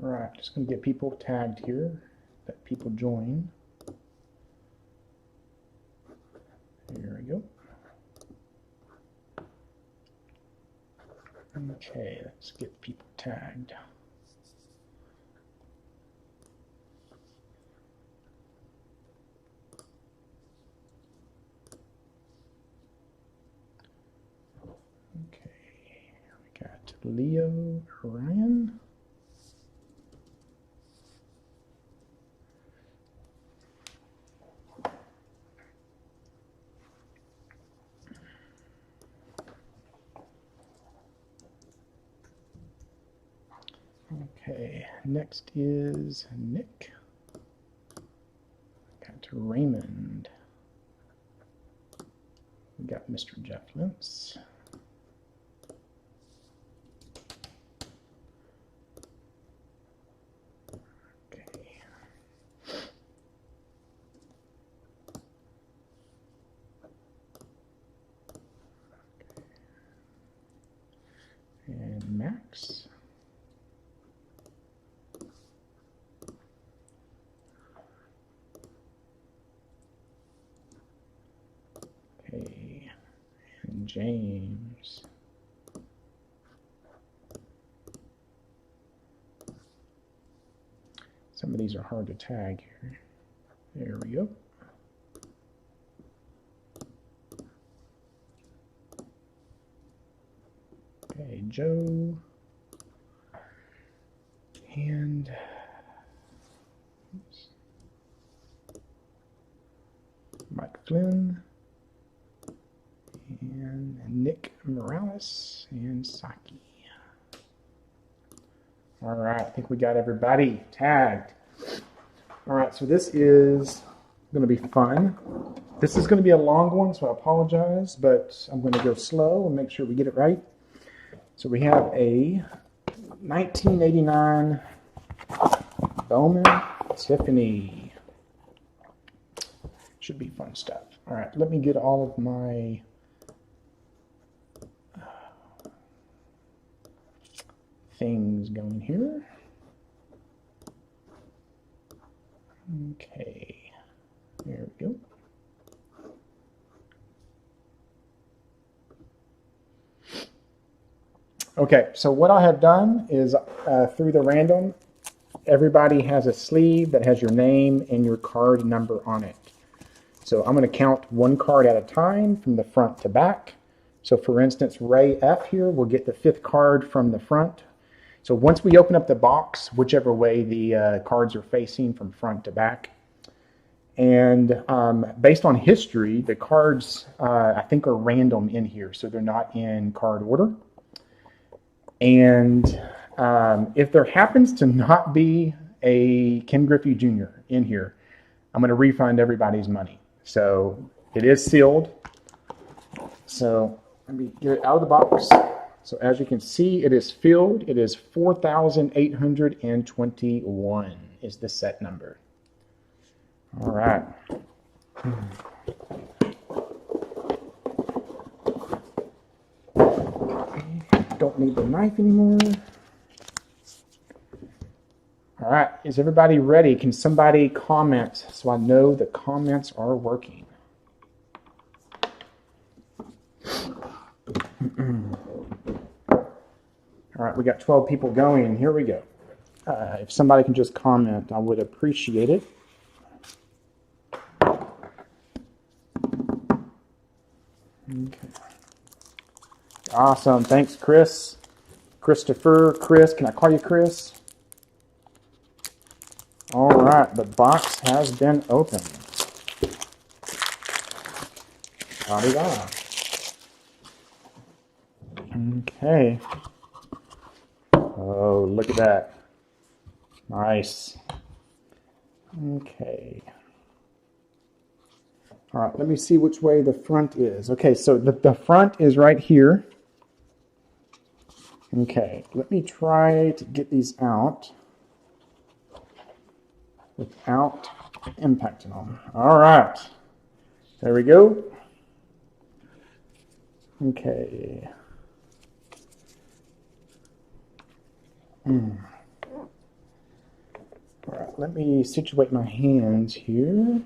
right, just going to get people tagged here. Let people join. Here we go. Okay, let's get people tagged. Okay, we got Leo, Ryan. Okay, next is Nick. Got Raymond. We got Mr. Jeff Lentz. Okay. And Max. Okay, and James. Some of these are hard to tag here. There we go. Okay, Joe. And oops, Mike Flynn. And Nick Morales and Saki. All right, I think we got everybody tagged. All right, so this is going to be fun. This is going to be a long one, so I apologize, but I'm going to go slow and make sure we get it right. So we have a 1989 Bowman Tiffany. Should be fun stuff. All right, let me get all of my things going here. Okay, there we go. Okay, so what I have done is through the random, everybody has a sleeve that has your name and your card number on it. So I'm going to count one card at a time from the front to back. So for instance, Ray F here will get the 5th card from the front. So once we open up the box, whichever way the cards are facing from front to back. And based on history, the cards I think are random in here, so they're not in card order. And if there happens to not be a Ken Griffey Jr. in here, I'm going to refund everybody's money. So it is sealed. So let me get it out of the box. So as you can see, it is filled. It is 4,821 is the set number. All right. Don't need the knife anymore. All right, is everybody ready? Can somebody comment so I know the comments are working? All right, we got 12 people going. Here we go. If somebody can just comment, I would appreciate it. Okay. Awesome. Thanks, Chris. Christopher, Chris. Can I call you Chris? All right, the box has been opened. La-di-da. Okay. Oh, look at that. Nice. Okay. All right, let me see which way the front is. Okay, so the front is right here. Okay, let me try to get these out without impacting them. All right, there we go. Okay. let me situate my hands here.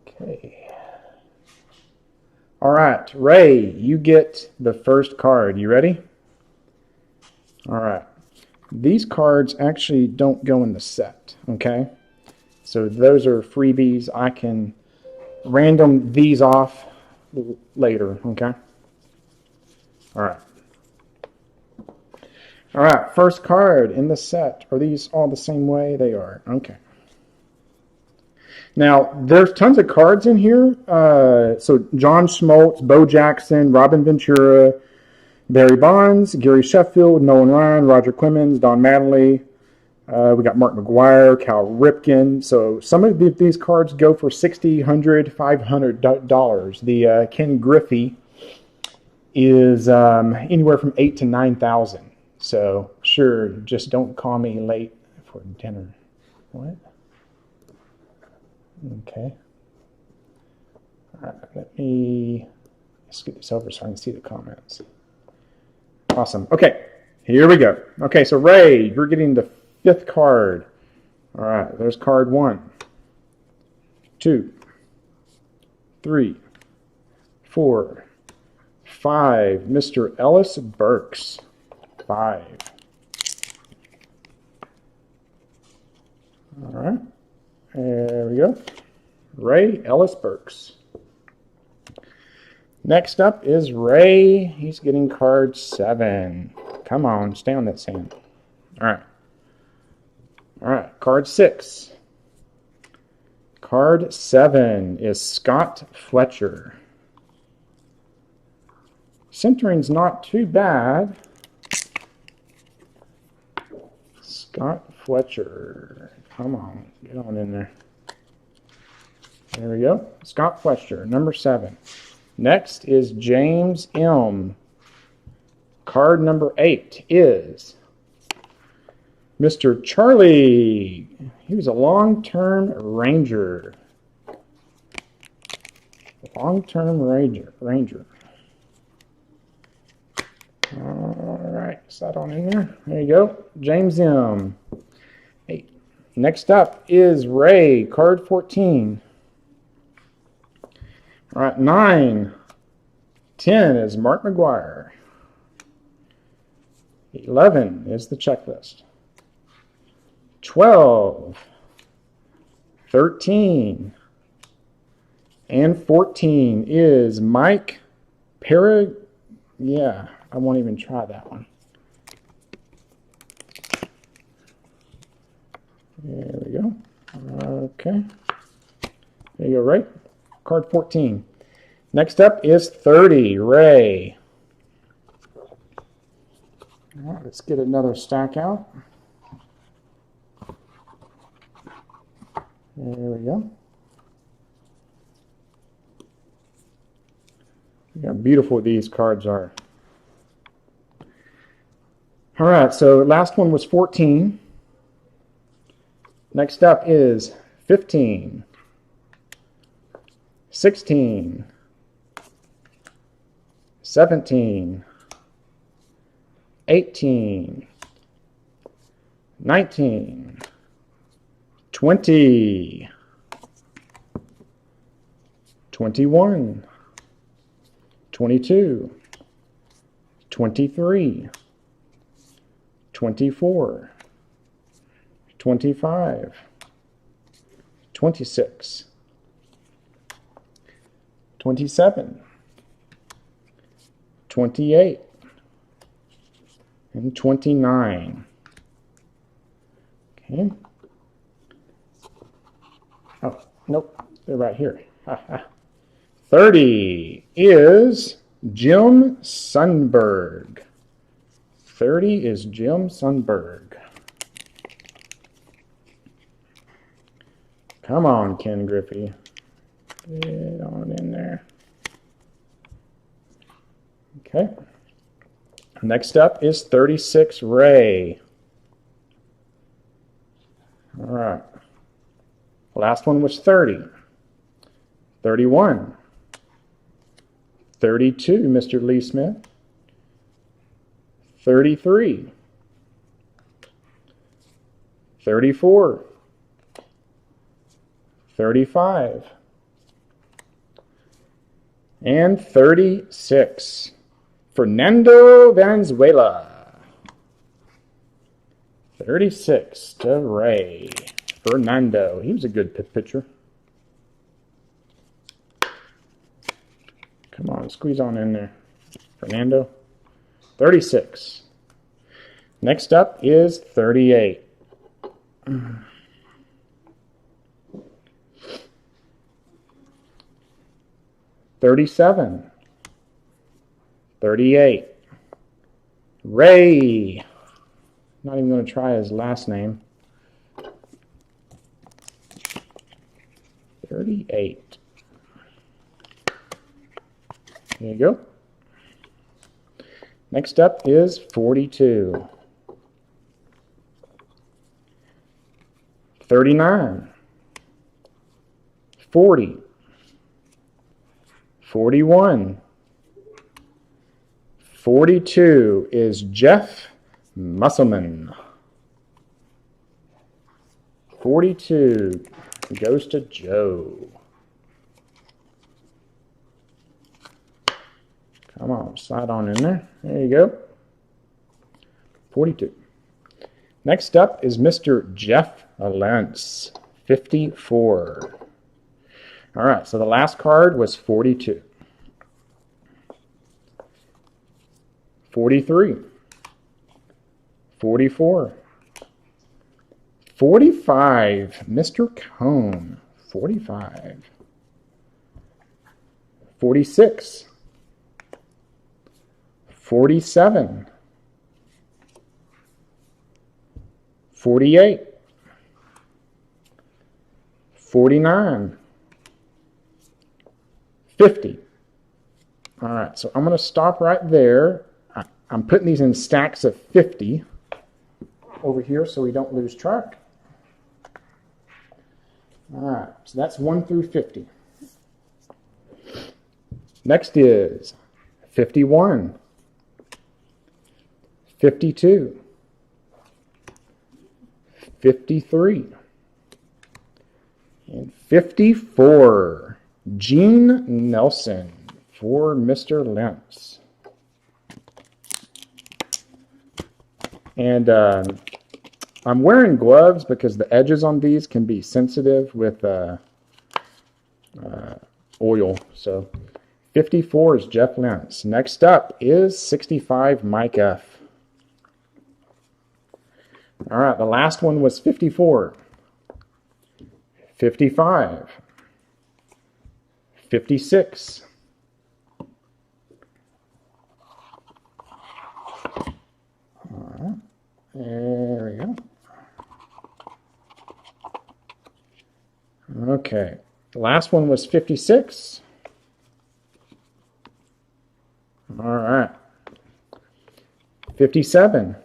Okay. All right, Ray, you get the first card. You ready? All right. These cards actually don't go in the set, okay? So those are freebies. I can random these off later, okay? All right. All right, first card in the set. Are these all the same way? They are. Okay. Now, there's tons of cards in here. So John Schmaltz, Bo Jackson, Robin Ventura, Barry Bonds, Gary Sheffield, Nolan Ryan, Roger Clemens, Don Mattingly. We got Mark McGuire, Cal Ripken. So some of these cards go for $60, $100, $500. The Ken Griffey is anywhere from $8,000 to $9,000. So sure, just don't call me late for dinner. What? Okay. All right, let me scoot this over so I can see the comments. Awesome. Okay, here we go. Okay, so Ray, you're getting the fifth card. All right, there's card 1, 2, 3, 4, 5. Mr. Ellis Burks. 5. All right, there we go. Ray Ellis Burks. Next up is Ray. He's getting card 7. Come on, stay on that sand. All right. All right, card 6. Card 7 is Scott Fletcher. Centering's not too bad. Scott Fletcher. Come on, get on in there. There we go. Scott Fletcher, number 7. Next is James M. Card number 8 is Mr. Charlie. He was a long-term Ranger. Long-term Ranger. All right, set on in there. There you go. James M. 8. Next up is Ray, card 14. All right, 9. 10 is Mark McGuire. 11 is the checklist. 12, 13, and 14 is Mike Perry. Yeah, I won't even try that one. There we go. Okay. There you go, right? Card 14. Next up is 30, Ray. All right, let's get another stack out. There we go. Look how beautiful these cards are. All right, so last one was 14. Next up is 15, 16, 17, 18, 19, 20, 21, 22, 23, 24, 25, 26, 27, 28, and 29. Okay. Oh, nope, they're right here. 30 is Jim Sundberg. 30 is Jim Sundberg. Come on, Ken Griffey. Get on in there. Okay. Next up is 36, Ray. All right. Last one was 30. 31. 32, Mr. Lee Smith. 33. 34, 35, and 36. Fernando Valenzuela. 36 to Ray. Fernando. He was a good pitcher. Come on, squeeze on in there. Fernando. 36. Next up is 38. 37. 38. Ray. Not even going to try his last name. 38. There you go. Next up is 42. 39. 40. 41. 42 is Jeff Musselman. 42 goes to Joe. Come on, slide on in there. There you go. 42. Next up is Mr. Jeff Lentz, 54. All right, so the last card was 42. 43. 44. 45. Mr. Cone. 45. 46. 47. 48. 49. 50. All right, so I'm going to stop right there. I'm putting these in stacks of 50 over here so we don't lose track. All right, so that's 1 through 50. Next is 51, 52, 53, and 54. Gene Nelson for Mr. Lentz. And I'm wearing gloves because the edges on these can be sensitive with oil. So 54 is Jeff Lentz. Next up is 65 Mike F. All right, the last one was 54, 55, 56, 'All right, there we go. Okay, the last one was 56. All right, 57,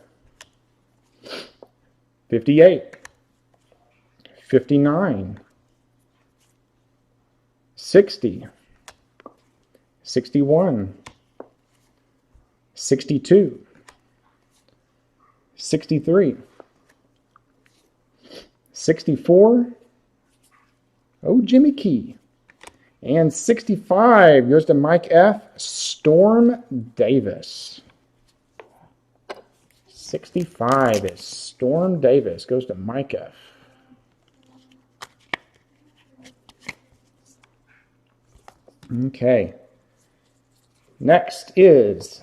58, 59, 60, 61, 62, 63, 64, oh, Jimmy Key, and 65 goes to Mike F. Storm Davis. 65 is Storm Davis, goes to Mike F. Okay. Next is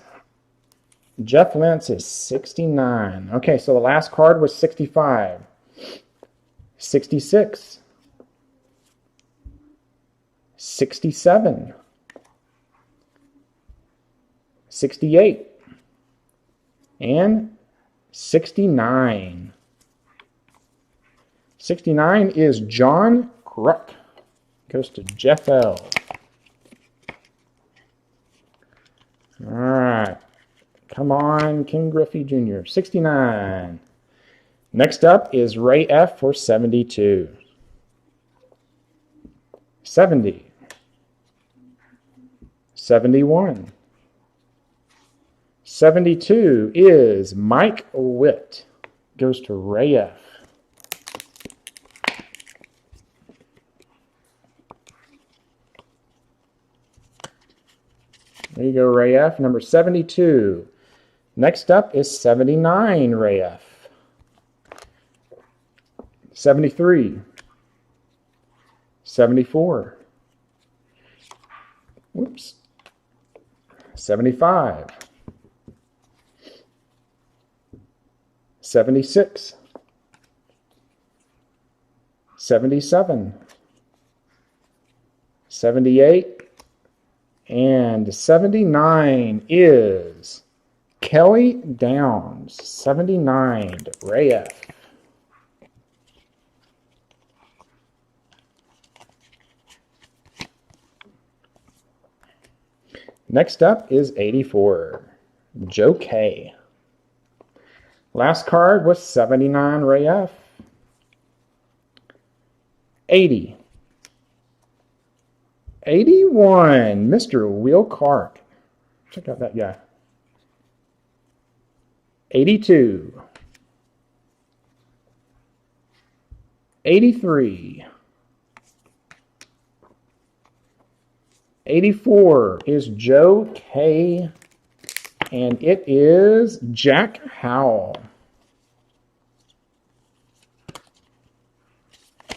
Jeff Lentz is 69. Okay, so the last card was 65. 66. 67. 68. And 69. 69 is John Crook. Goes to Jeff L. All right. Come on, King Griffey Jr. 69. Next up is Ray F. for 72. 70. 71. 72 is Mike Witt. Goes to Ray F. There you go, Ray F. Number 72. Next up is 79, Ray F. 73. 74. Whoops. 75. 76. 77. 78. And 79 is Kelly Downs. 79, Ray F. Next up is 84, Joe K. Last card was 79, Ray F. 80. 81, Mr. Will Clark. Check out that guy. 82. 83. 84 is Joe K. And it is Jack Howell.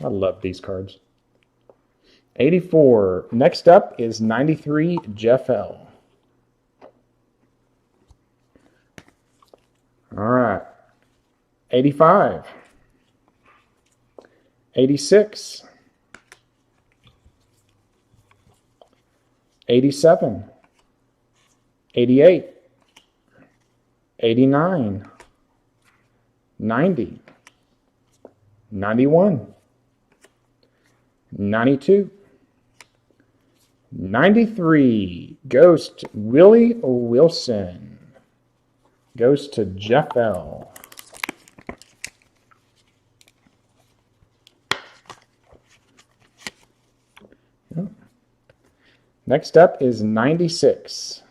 I love these cards. 84. Next up is 93, Jeff L. All right. 85. 86. 87. 88. 89. 90. 91. 92. 93 goes to Willie Wilson. Goes to Jeff L. Next up is 96.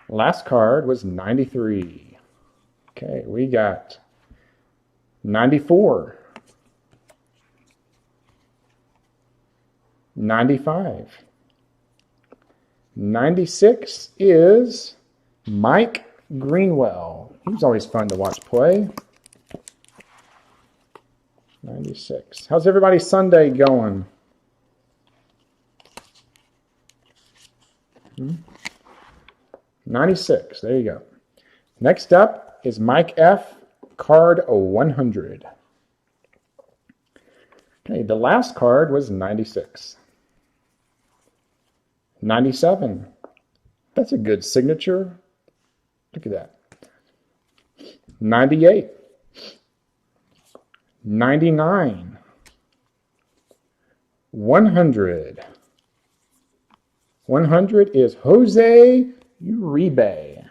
Last card was 93. Okay, we got 94. 95. 96 is Mike Greenwell. He's always fun to watch play. 96. How's everybody's Sunday going? 96. There you go. Next up is Mike F. Card 100. Okay, the last card was 96. 97. That's a good signature. Look at that. 98. 99. 100. 100 is Jose Uribe.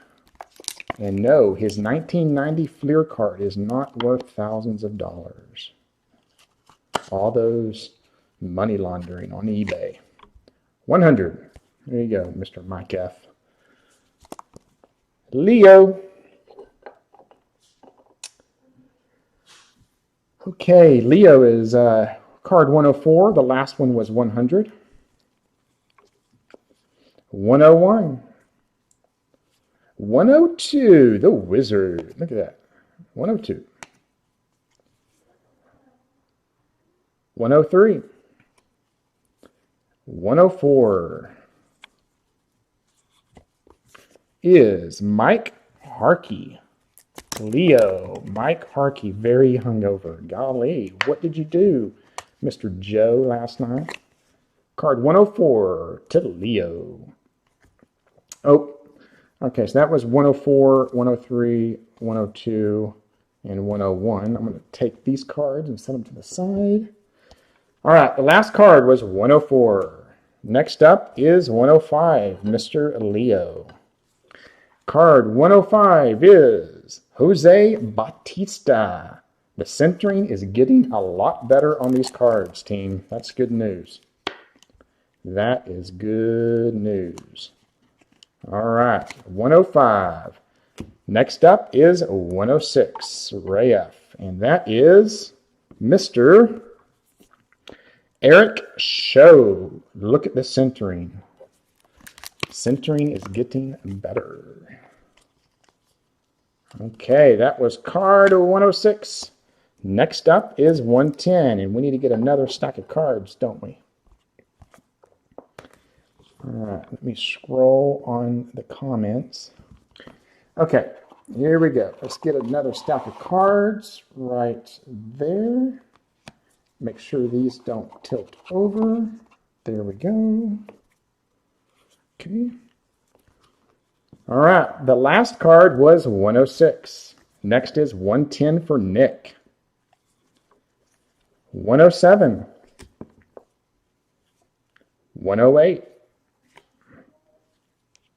And no, his 1990 Fleer card is not worth thousands of dollars. All those money laundering on eBay. 100. There you go, Mr. Mike F. Leo. Okay, Leo is card 104. The last one was 100. 101. 102, the Wizard. Look at that. 102. 103. 104 is Mike Harkey. Leo, Mike Harkey, very hungover. Golly, what did you do, Mr. Joe, last night? Card 104 to Leo. Oh, okay, so that was 104, 103, 102, and 101. I'm going to take these cards and set them to the side. All right, the last card was 104. Next up is 105, Mr. Leo. Card 105 is Jose Bautista. The centering is getting a lot better on these cards, team. That's good news. That is good news. All right, 105. Next up is 106, Ray F. And that is Mr. Eric Show. Look at the centering. Centering is getting better. Okay, that was card 106. Next up is 110, and we need to get another stack of cards, don't we? All right, let me scroll on the comments. Okay, here we go. Let's get another stack of cards right there. Make sure these don't tilt over. There we go. Okay. All right, the last card was 106. Next is 110 for Nick. 107. 108.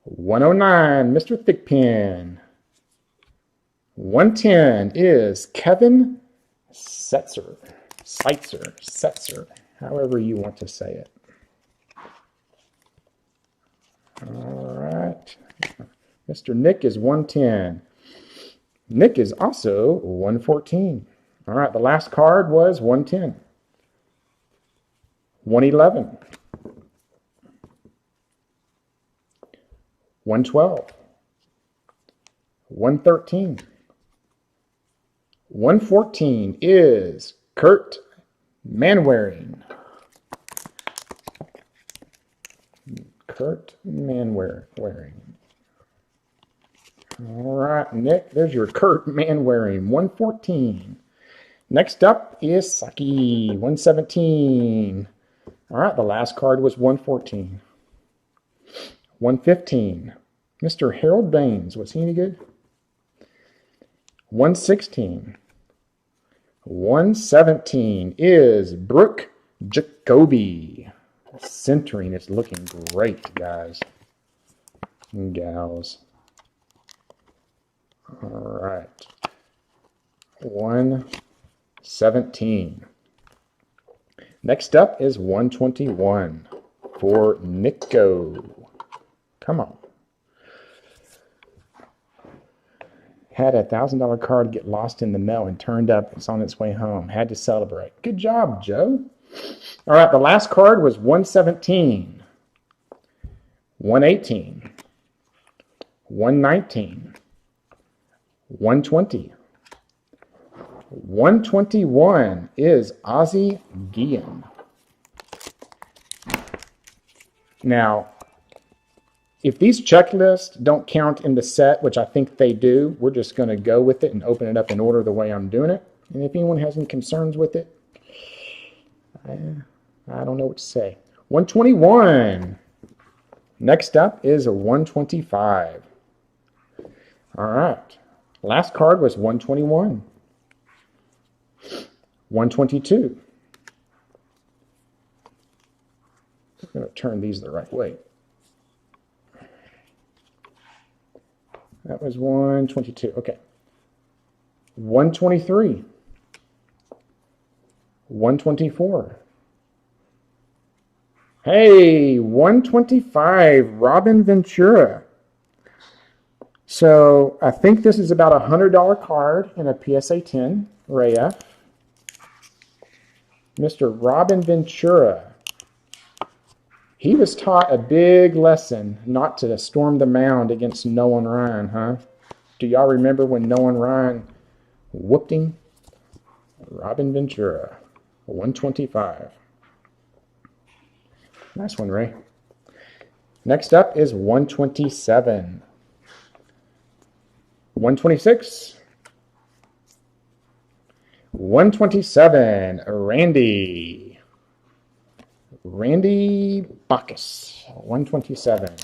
109, Mr. Thickpen. 110 is Kevin Setzer, however you want to say it. All right. Mr. Nick is 110. Nick is also 114. All right, the last card was 110. 111. 112. 113. 114 is Kurt Manwaring. Kurt Manwaring. All right, Nick, there's your Kurt Manwaring, 114. Next up is Saki, 117. All right, the last card was 114. 115. Mr. Harold Baines, was he any good? 116. 117 is Brooke Jacoby. Centering is looking great, guys and gals. All right. 117. Next up is 121 for Nico. Come on. Had a $1,000 card get lost in the mail and turned up. It's on its way home. Had to celebrate. Good job, Joe. All right, the last card was 117. 118. 119. 120. 121 is Ozzie Guillen. Now, if these checklists don't count in the set, which I think they do, we're just going to go with it and open it up in order the way I'm doing it. And if anyone has any concerns with it, I don't know what to say. 121. Next up is a 125. All right. Last card was 121. 122. I'm going to turn these the right way. That was 122. Okay. 123. 124. Hey, 125, Robin Ventura. So I think this is about a $100 card in a PSA 10 Ray F. Mr. Robin Ventura. He was taught a big lesson not to storm the mound against Nolan Ryan, huh? Do y'all remember when Nolan Ryan whooped him? Robin Ventura, 125. Nice one, Ray. Next up is 127. 126. 127, Randy Bacchus, 127.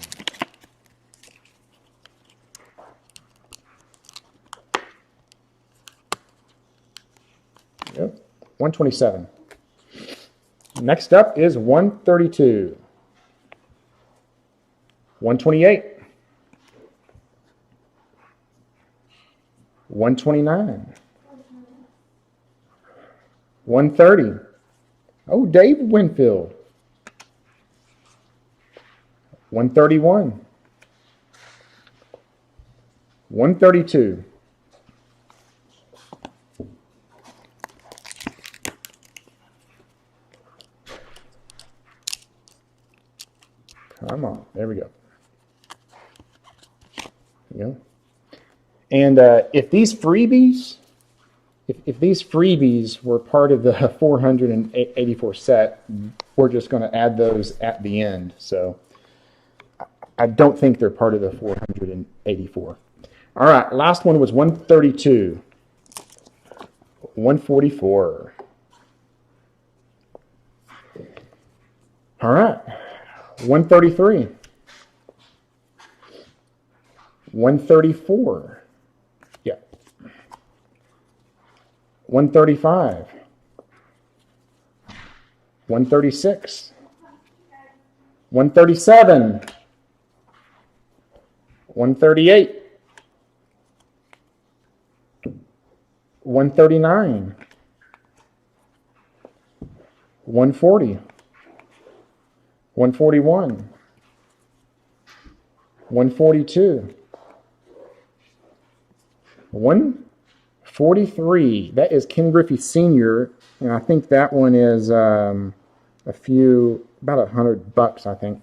Yep, 127. Next up is 132. 128. 129. 130. Oh, Dave Winfield. 131. 132. Come on. There we go. you go. And if these freebies, if these freebies were part of the 484 set, we're just going to add those at the end. So I don't think they're part of the 484. All right, last one was 132. 144. All right, 133. 134. Yeah. 135. 136. 137. 138. 139. 140. 141. 142. 143. That is Ken Griffey Sr. And I think that one is about $100, I think.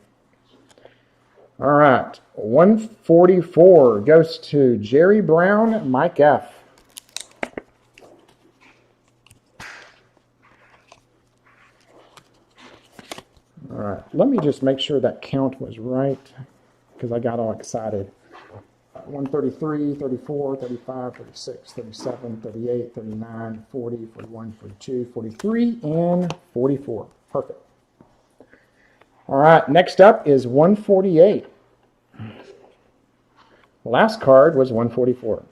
All right. 144 goes to Jerry Brown, Mike F. All right. Let me just make sure that count was right because I got all excited. 133, 34, 35, 36, 37, 38, 39, 40, 41, 42, 43, and 44. Perfect. All right, next up is 148. Last card was 144.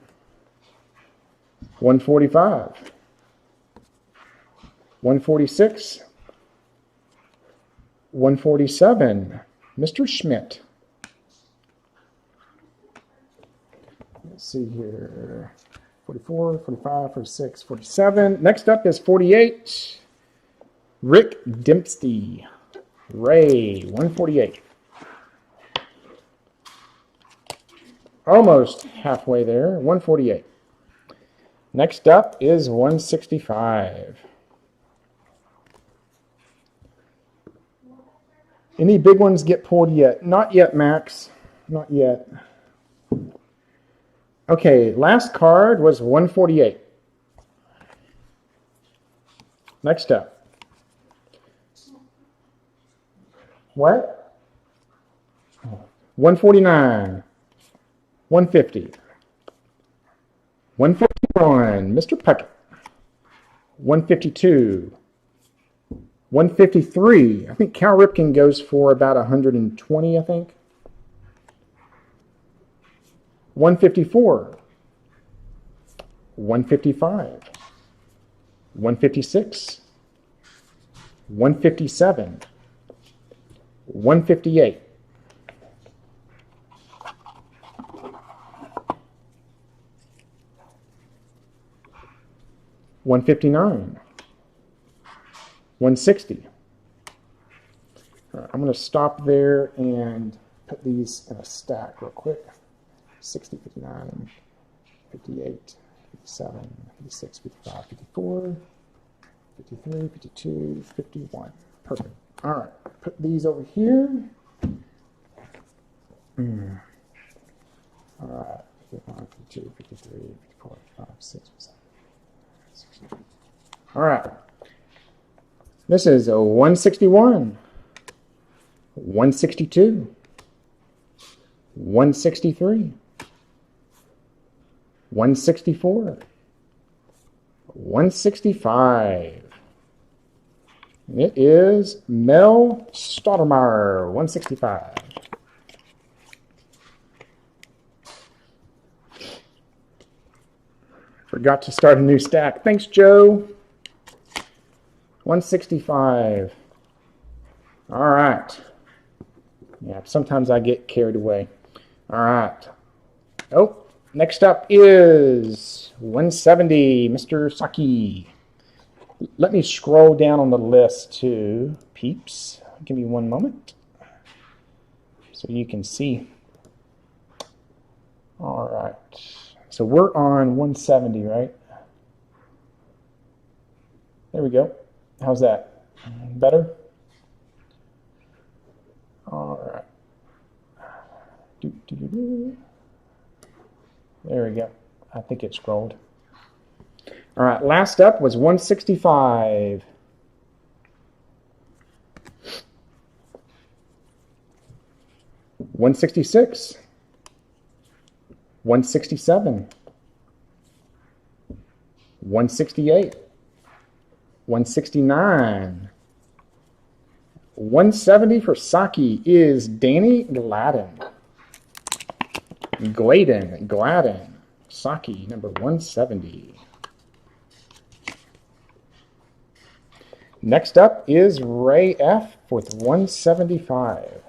145. 146. 147. Mr. Schmidt. Let's see here. 44, 45, 46, 47. Next up is 48. Rick Dempsey. Ray, 148. Almost halfway there, 148. Next up is 165. Any big ones get pulled yet? Not yet, Max. Not yet. Okay, last card was 148. Next up. What? 149. 150. 151. Mr. Puckett. 152. 153. I think Cal Ripken goes for about 120, I think. 154. 155. 156. 157. 158. 159. 160. I'm going to stop there and put these in a stack real quick. 60, 59, 58, 57, 56, 55, 54, 53, 52, 51. Perfect. All right. Put these over here. All right. 55, 52, 53, 54, 55, 56, 57. All right. This is a 161, 162, 163, 164, 165. It is Mel Stottlemyre, 165. Forgot to start a new stack. Thanks, Joe. 165. All right. Yeah, sometimes I get carried away. All right. Oh, next up is 170, Mr. Saki. Let me scroll down on the list to peeps. Give me one moment so you can see. All right. So we're on 170, right? There we go. How's that? Better? All right. There we go. I think it scrolled. All right, last up was 165. 166. 167. 168. 169. 170 for Saki is Danny Gladden. Gladden. Saki, number 170. Next up is Ray F. with 175.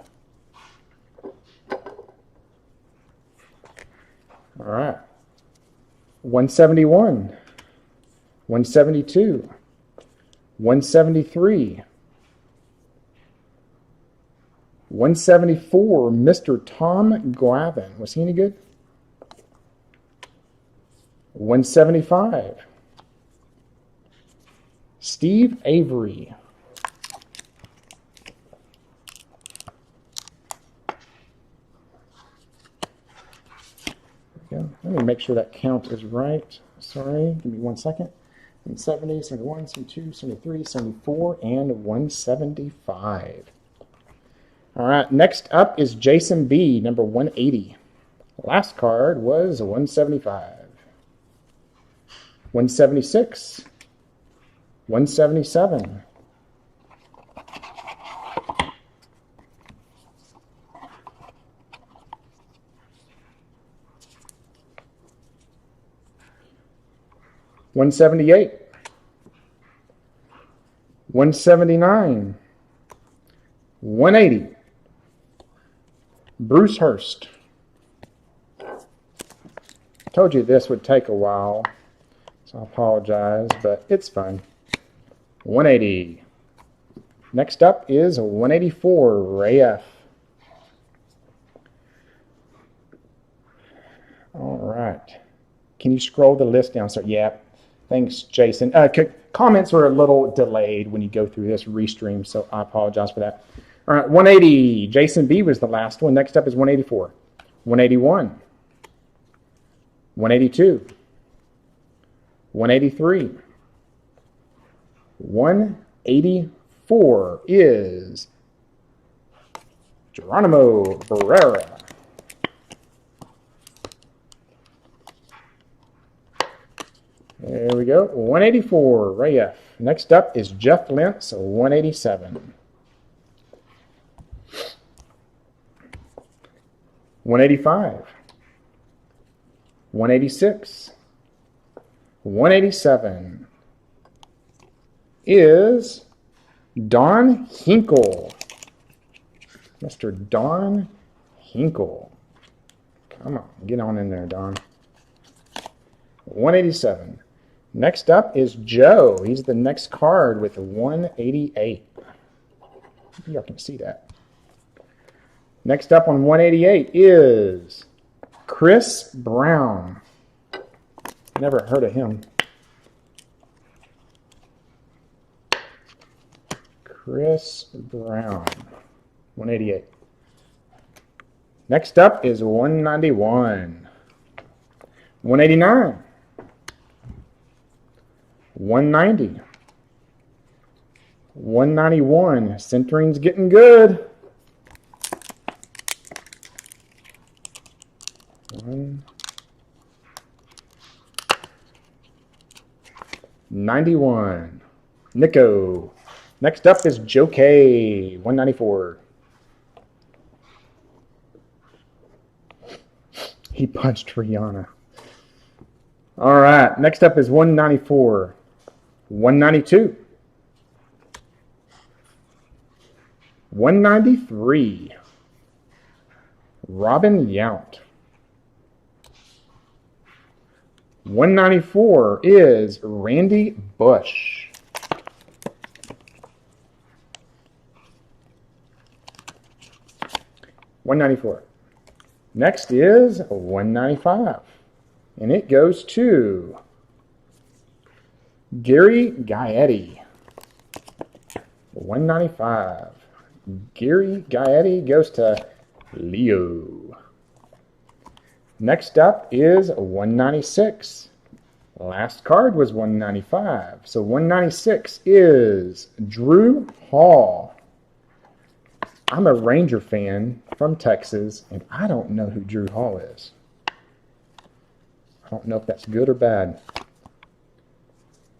All right. 171. 172. 173. 174, Mr. Tom Glavin. Was he any good? 175. Steve Avery. Let me make sure that count is right. Sorry, give me 1 second. 70, 71, 72, 73, 74, and 175. All right, next up is Jason B, number 180. Last card was 175. 176. 177. 178. 179. 180. Bruce Hurst. Told you this would take a while, so I apologize, but it's fine. 180. Next up is 184, Ray F. All right. Can you scroll the list down? So, yeah. Thanks, Jason. Comments are a little delayed when you go through this restream, so I apologize for that. All right, 180. Jason B was the last one. Next up is 184. 181. 182. 183. 184 is Geronimo Barrera. There we go. 184, Ray F. Next up is Jeff Lentz, 187. 185. 186. 187 is Don Hinkle. Mr. Don Hinkle. Come on, get on in there, Don. 187. Next up is Joe. He's the next card with 188. Y'all can see that. Next up on 188 is Chris Brown. Never heard of him. Chris Brown. 188. Next up is 191. 189. 190. 191. Centering's getting good. 191. Nico. Next up is Joe K. 194. He punched Rihanna. All right. Next up is 194. 192. 193. Robin Yount. 194 is Randy Bush. $194. Next is 195. And it goes to Gary Gaetti. 195. Gary Gaetti goes to Leo. Next up is 196. Last card was 195. So 196 is Drew Hall. I'm a Ranger fan from Texas, and I don't know who Drew Hall is. I don't know if that's good or bad.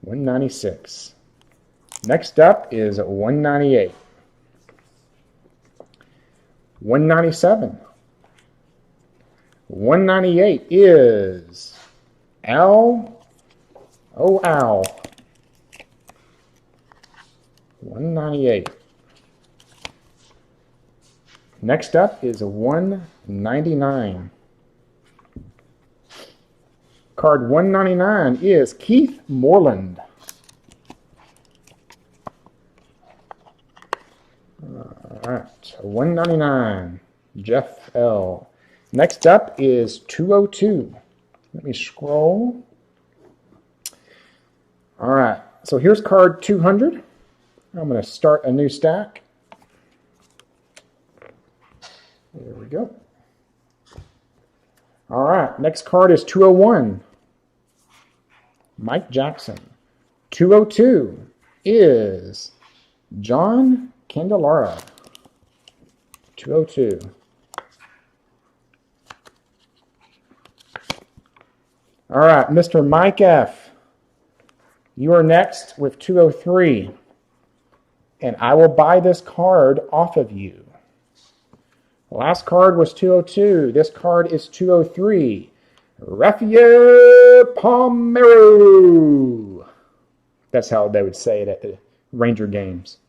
196. Next up is 198. 197. 198 is Al. Oh, Al. 198. Next up is a 199. Card 199 is Keith Moreland. All right, 199, Jeff L. Next up is 202. Let me scroll. All right, so here's card 200. I'm going to start a new stack. There we go. All right, next card is 201. Mike Jackson. 202 is John Candelara. 202. All right, Mr. Mike F. You are next with 203. And I will buy this card off of you. The last card was 202. This card is 203. Rafael Palmeiro. That's how they would say it at the Ranger games.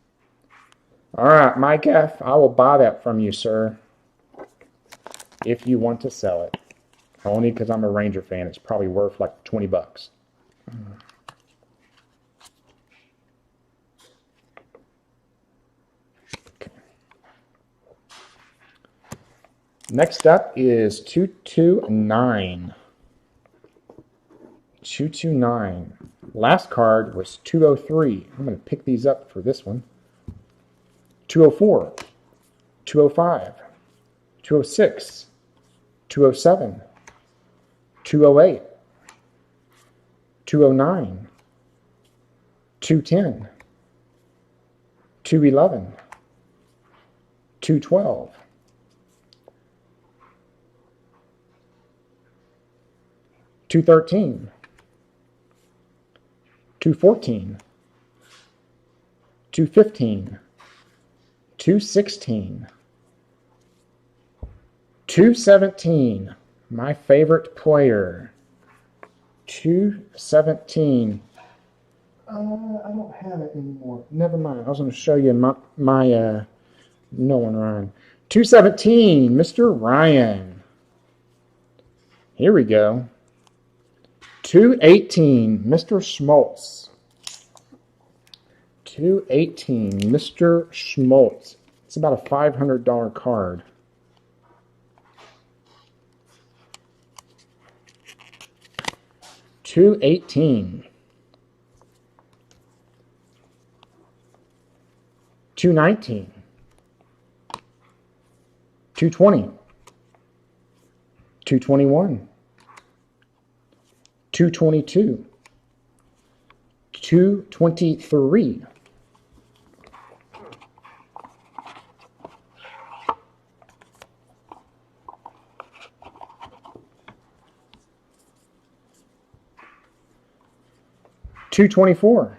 All right, Mike F., I will buy that from you, sir, if you want to sell it. Only because I'm a Ranger fan. It's probably worth like 20 bucks. Okay. Next up is 229. 229. Last card was 203. I'm going to pick these up for this one. 204, 205, 206, 207, 208, 209, 210, 211, 212, 213, 214, 215, 216, 217, my favorite player. 217. I don't have it anymore. Never mind. I was going to show you my no one Ryan. 217, Mr. Ryan. Here we go. 218, Mr. Schmaltz. 218, Mr. Schmaltz. It's about a $500 card. $218. 219. 220. 221. 222. 223. 224,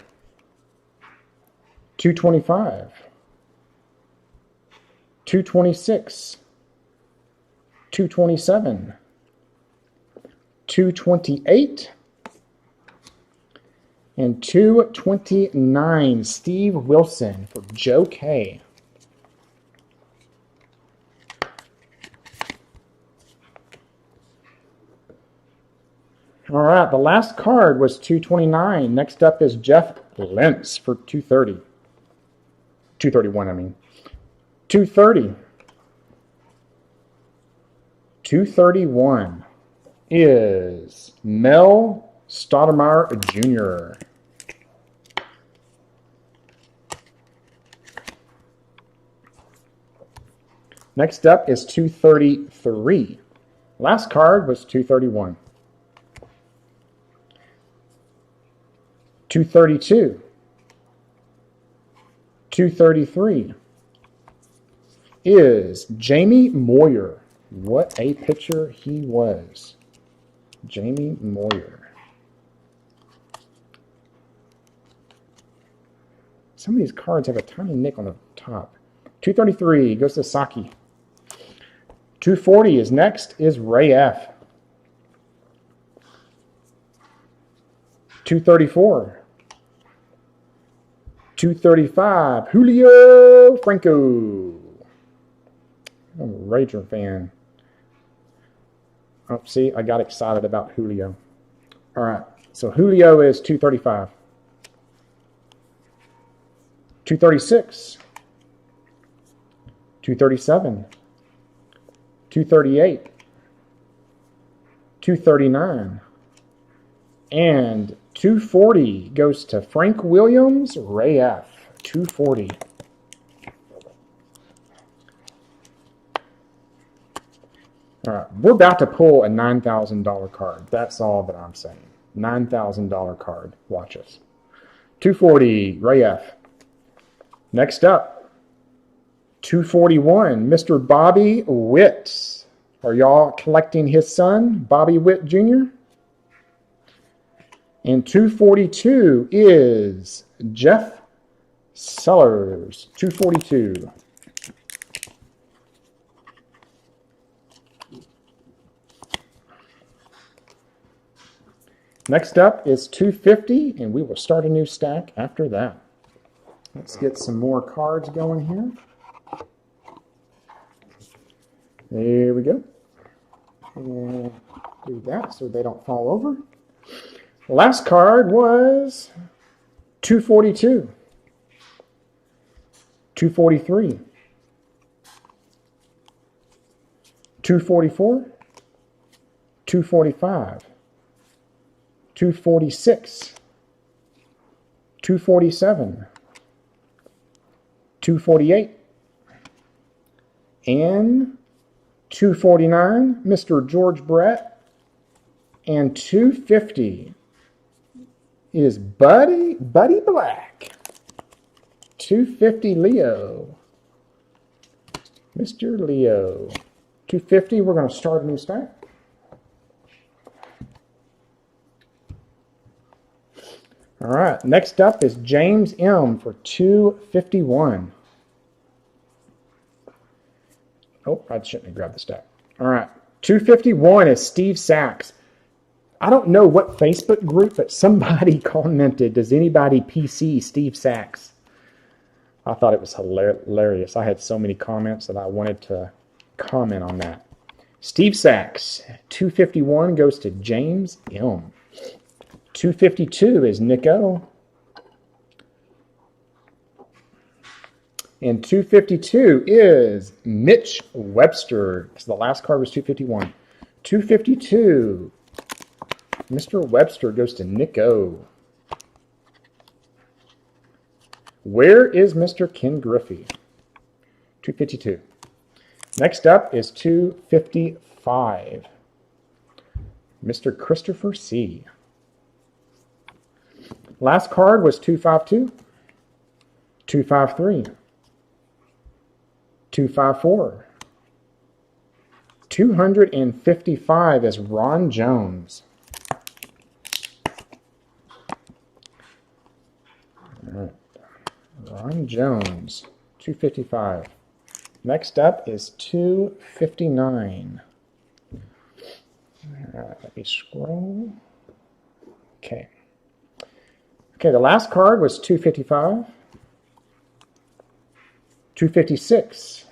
225, 226, 227, 228, and 229, Steve Wilson for Joe K. All right, the last card was 229. Next up is Jeff Lentz for 230. 231, I mean. 230. 231 is Mel Stoudemire Jr. Next up is 233. Last card was 231. 232. 233 is Jamie Moyer. What a pitcher he was. Jamie Moyer. Some of these cards have a tiny nick on the top. 233 goes to Saki. 240 is next is Ray F. 234. 235, Julio Franco. I'm a Ranger fan. Oh, see, I got excited about Julio. All right, so Julio is 235. 236. 237. 238. 239. And 240 goes to Frank Williams, Ray F. 240. All right, we're about to pull a $9,000 card. That's all that I'm saying. $9,000 card. Watch us. 240, Ray F. Next up, 241, Mr. Bobby Witt. Are y'all collecting his son, Bobby Witt Jr.? And 242 is Jeff Sellers. 242. Next up is 250, and we will start a new stack after that. Let's get some more cards going here. There we go. And do that so they don't fall over. The last card was 242, 243, 244, 245, 246, 247, 248, and 249, Mr. George Brett, and 250 is Buddy Black. 250 Leo. Mr. Leo. 250, we're going to start a new stack. All right, next up is James M. for 251. Oh, I shouldn't have grabbed the stack. All right, 251 is Steve Sachs. I don't know what Facebook group, but somebody commented, does anybody PC Steve Sachs? I thought it was hilarious. I had so many comments that I wanted to comment on that. Steve Sachs, 251 goes to James M. 252 is Nico. And 252 is Mitch Webster. So the last card was 251. 252, Mr. Webster goes to Nico. Where is Mr. Ken Griffey? 252. Next up is 255. Mr. Christopher C. Last card was 252, 253, 254. 255 is Ron Jones. All right. Ron Jones, 255. Next up is 259. All right, let me scroll. Okay. Okay, the last card was 255, 256,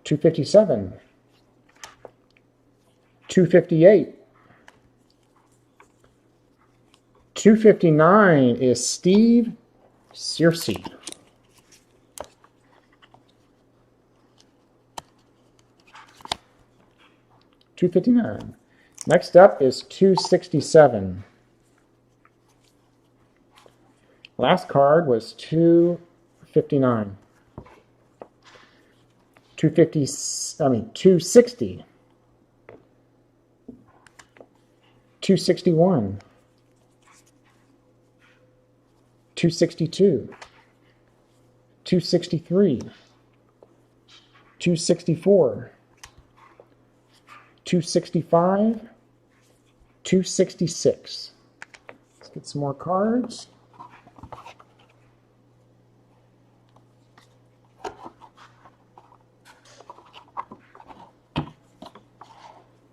257, 258. 259 is Steve Searcy. $259. Next up is 267. Last card was 259. 260. 261, 262, 263, 264, 265, 266. Let's get some more cards.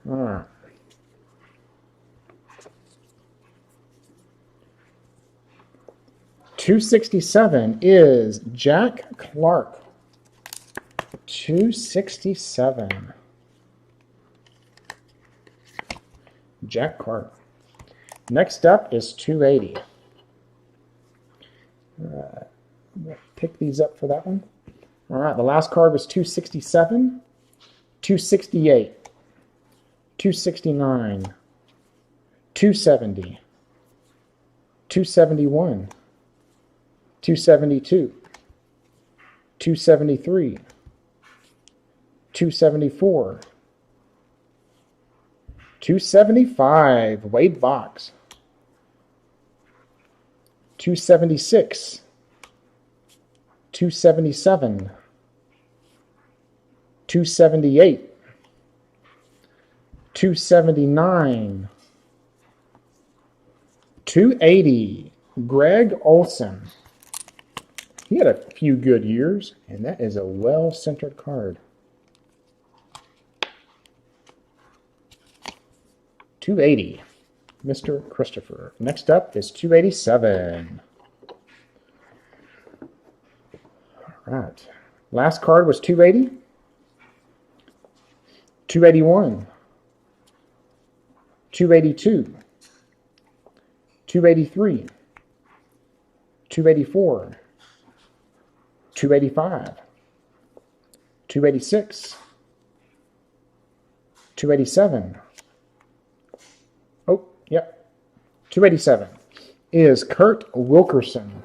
All right. 267 is Jack Clark. 267. Jack Clark. Next up is 280. Pick these up for that one. All right, the last card was 267, 268, 269, 270, 271, 272, 273, 274, 275, Wade Box, 276, 277, 278, 279, 280, Greg Olson. He had a few good years, and that is a well-centered card. 280, Mr. Christopher. Next up is 287. All right. Last card was 280, 281, 282, 283, 284, 285, 286, 287. Oh, yep. 287 is Kurt Wilkerson.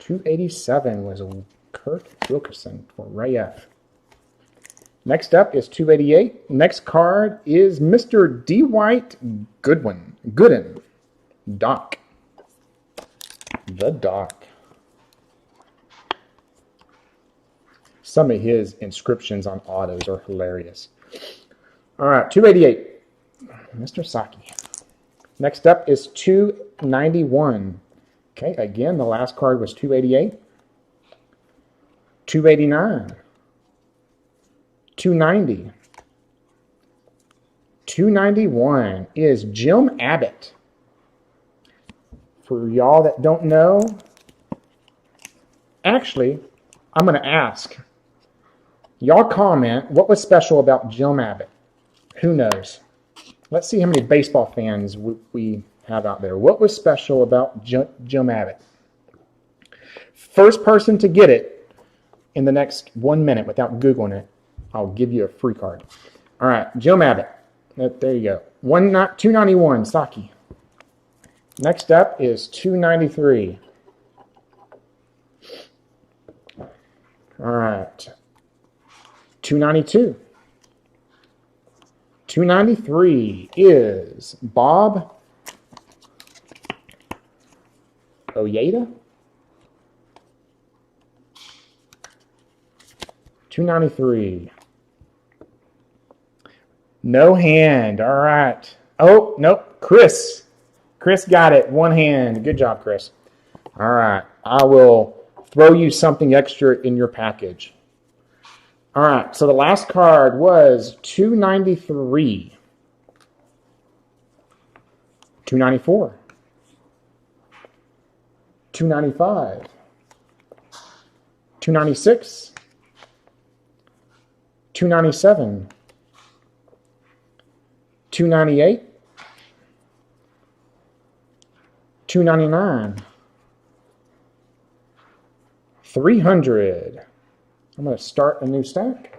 287 was Kurt Wilkerson for Ray F. Next up is 288. Next card is Mr. Dwight Gooden. Doc. The Doc. Some of his inscriptions on autos are hilarious. All right, 288. Mr. Saki. Next up is 291. Okay, again, the last card was 288. 289. 290. 291 is Jim Abbott. For y'all that don't know, actually, I'm going to ask. Y'all comment, what was special about Jim Abbott? Who knows? Let's see how many baseball fans we have out there. What was special about Jim Abbott? First person to get it in the next 1 minute without Googling it, I'll give you a free card. All right, Jim Abbott. There you go. 291, Saki. Next up is 293. All right. 292. 293 is Bob Oyeda. 293. No hand. All right. Oh, nope. Chris. Chris got it. One hand. Good job, Chris. All right. I will throw you something extra in your package. All right. So the last card was 293. 294. 295. 296. 297, 298, 299, 300. I'm going to start a new stack.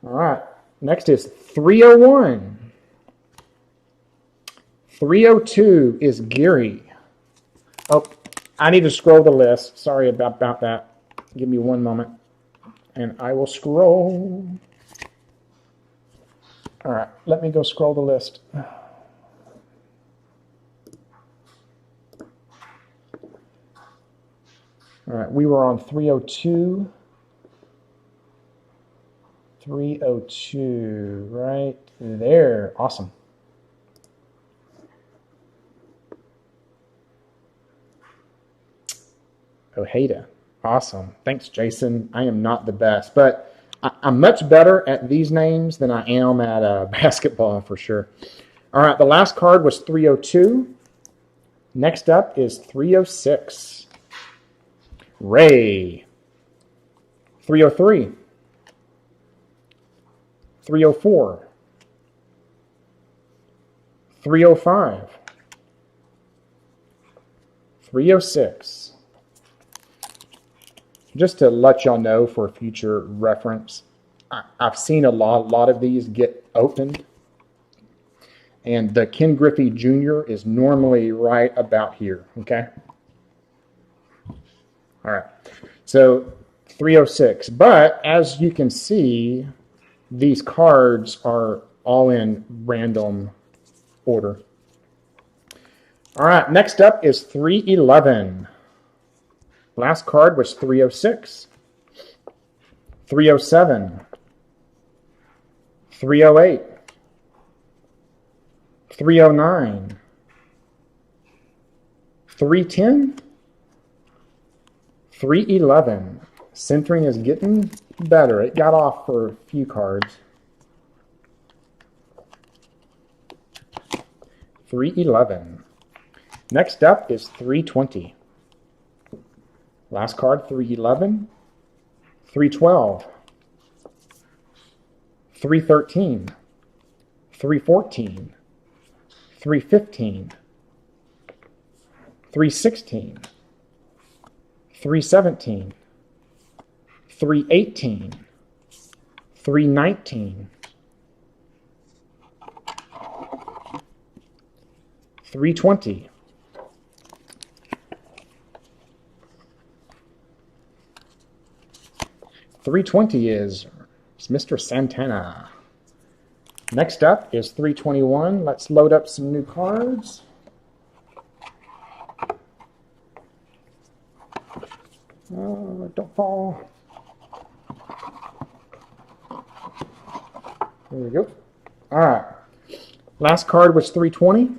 All right. Next is 301. 302 is Gary. Oh, I need to scroll the list. Sorry about that. Give me 1 moment, and I will scroll. All right, let me go scroll the list. All right, we were on 302. 302, right there. Awesome. Ojeda. Awesome. Thanks, Jason. I am not the best, but I'm much better at these names than I am at basketball for sure. All right, the last card was 302. Next up is 306. Ray. 303. 304. 305. 306. Just to let y'all know for future reference, I've seen a lot of these get opened. And the Ken Griffey Jr. is normally right about here, okay? All right, so 306. But as you can see, these cards are all in random order. All right, next up is 311. Last card was 306. 307. 308. 309. 310. 311. Centering is getting better. It got off for a few cards. 311. Next up is 320. Last card, 311. 312. 313. 314. 315. 316. 317. 318. 319. 320. 320 is Mr. Santana. Next up is 321. Let's load up some new cards. Oh, don't fall. There we go. All right. Last card was 320.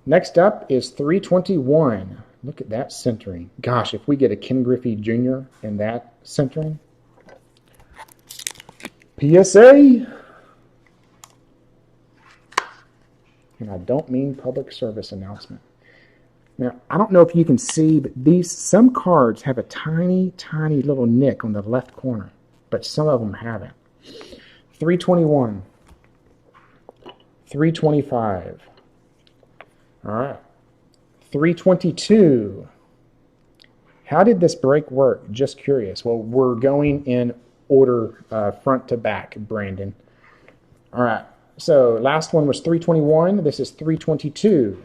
Next up is 321. Look at that centering. Gosh, if we get a Ken Griffey Jr. in that centering. PSA. And I don't mean public service announcement. Now, I don't know if you can see, but some cards have a tiny, tiny little nick on the left corner, but some of them haven't. 321. 325. All right. 322. How did this break work? Just curious. Well, we're going in order front to back, Brandon. All right. So last one was 321. This is 322.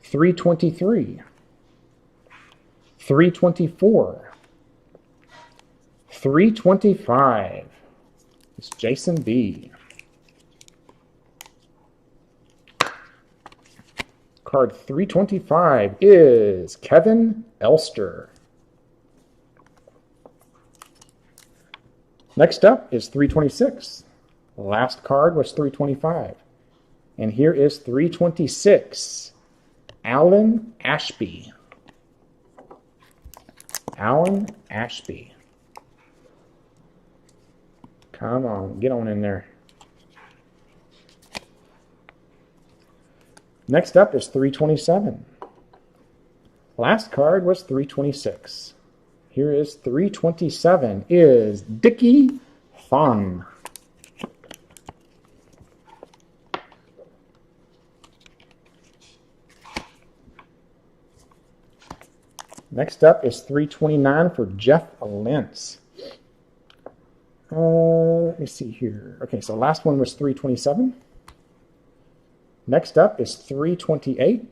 323. 324. 325. It's Jason B. Card 325 is Kevin Elster. Next up is 326. Last card was 325. And here is 326. Alan Ashby. Alan Ashby. Come on, get on in there. Next up is 327. Last card was 326. Here is 327 is Dickie Fun. Next up is 329 for Jeff Lentz. Let me see here. Okay, so last one was 327. Next up is 328.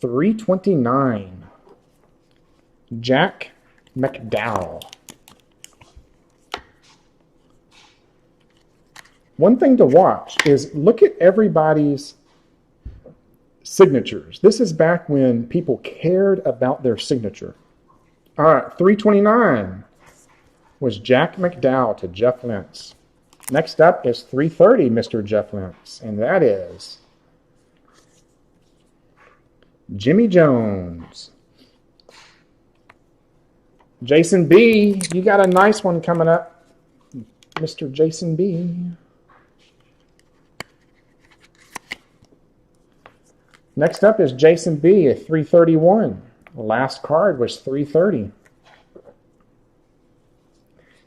329. Jack McDowell. One thing to watch is look at everybody's signatures. This is back when people cared about their signature. All right, 329 was Jack McDowell to Jeff Lentz. Next up is 330, Mr. Jeff Lentz, and that is Jimmy Jones. Jason B., you got a nice one coming up, Mr. Jason B. Next up is Jason B. at 331. The last card was 330.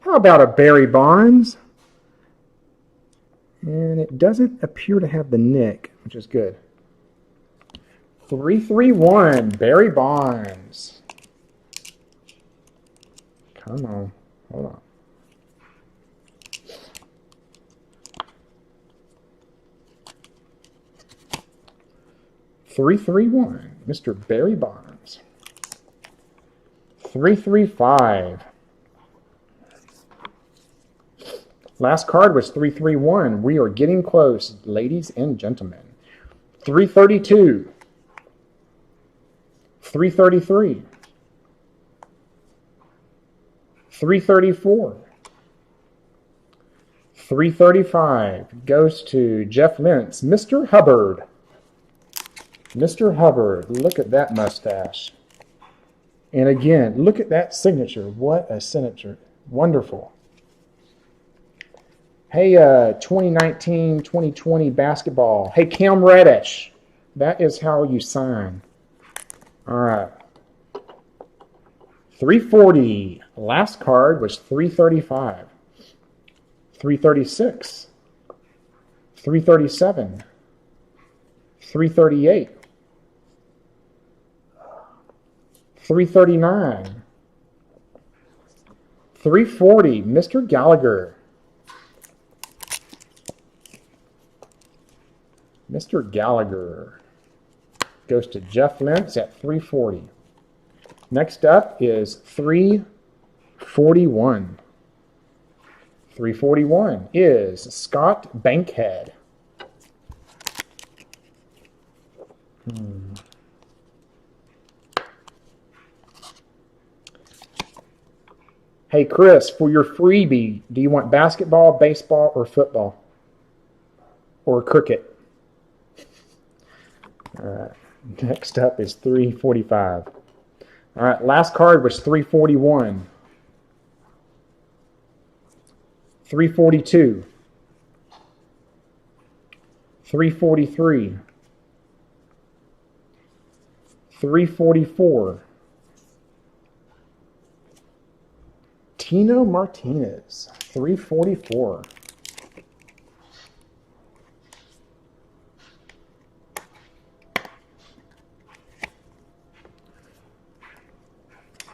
How about a Barry Bonds? And it doesn't appear to have the nick, which is good. 331, Barry Bonds. Come on, hold on. $331, Mr. Barry Bonds. 335. Last card was 331. We are getting close, ladies and gentlemen. 332. 333. 334. 335 goes to Jeff Lentz. Mr. Hubbard. Mr. Hubbard, look at that mustache. And again, look at that signature. What a signature. Wonderful. Hey, 2019-2020 basketball. Hey, Cam Reddish. That is how you sign. All right. 340. Last card was 335. 336. 337. 338. 339. 340. Mr. Gallagher. Mr. Gallagher goes to Jeff Lentz at 340. Next up is 341. 341 is Scott Bankhead. Hey, Chris, for your freebie, do you want basketball, baseball, or football? Or cricket? All right. Next up is 345. All right. Last card was 341. 342. 343. 344. Tino Martinez. 344.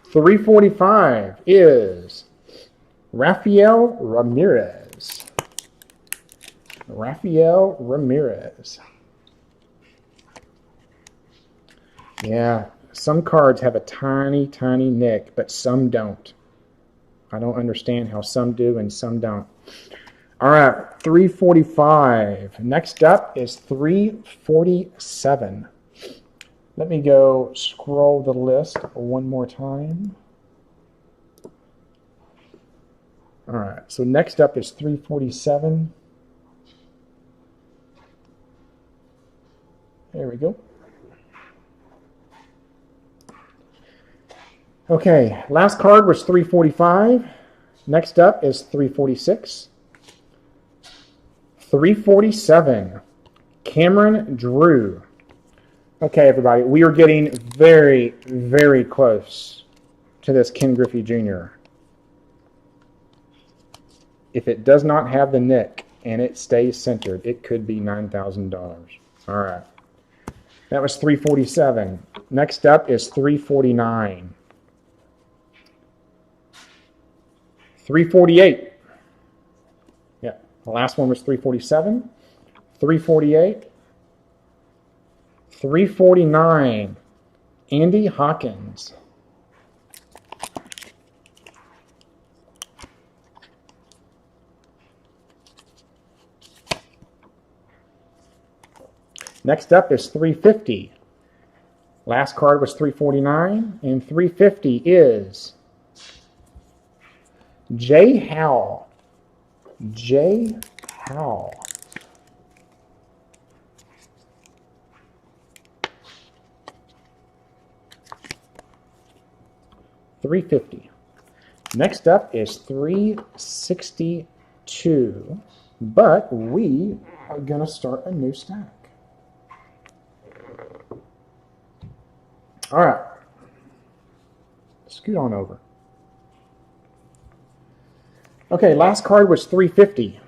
$345 is Rafael Ramirez. Rafael Ramirez. Yeah, some cards have a tiny, tiny nick, but some don't. I don't understand how some do and some don't. All right, 345. Next up is 347. Let me go scroll the list one more time. All right, so next up is 347. There we go. Okay, last card was 345. Next up is 346. 347. Cameron Drew. Okay, everybody, we are getting very, very close to this Ken Griffey Jr. If it does not have the nick and it stays centered, it could be $9,000. All right. That was 347. Next up is 349. 348. Yeah, the last one was 347. 348. 349. Andy Hawkins. Next up is 350. Last card was 349, and 350 is J. Howell. J. Howell. $3.50. Next up is 362, but we are gonna start a new stack. All right, scoot on over. Okay, last card was 350.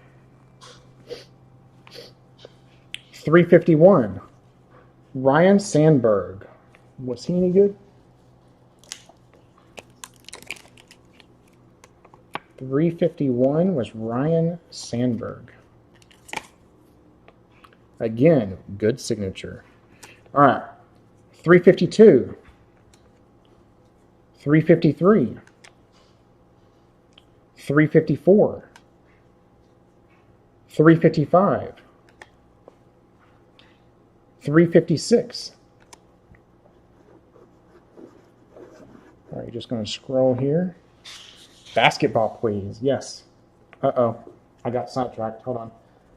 351. Ryan Sandberg. Was he any good? 351 was Ryan Sandberg. Again, good signature. All right, 352. 353. 354. 355. 356. All right, just going to scroll here. Basketball, please. Yes. Uh-oh. I got sidetracked. Hold on.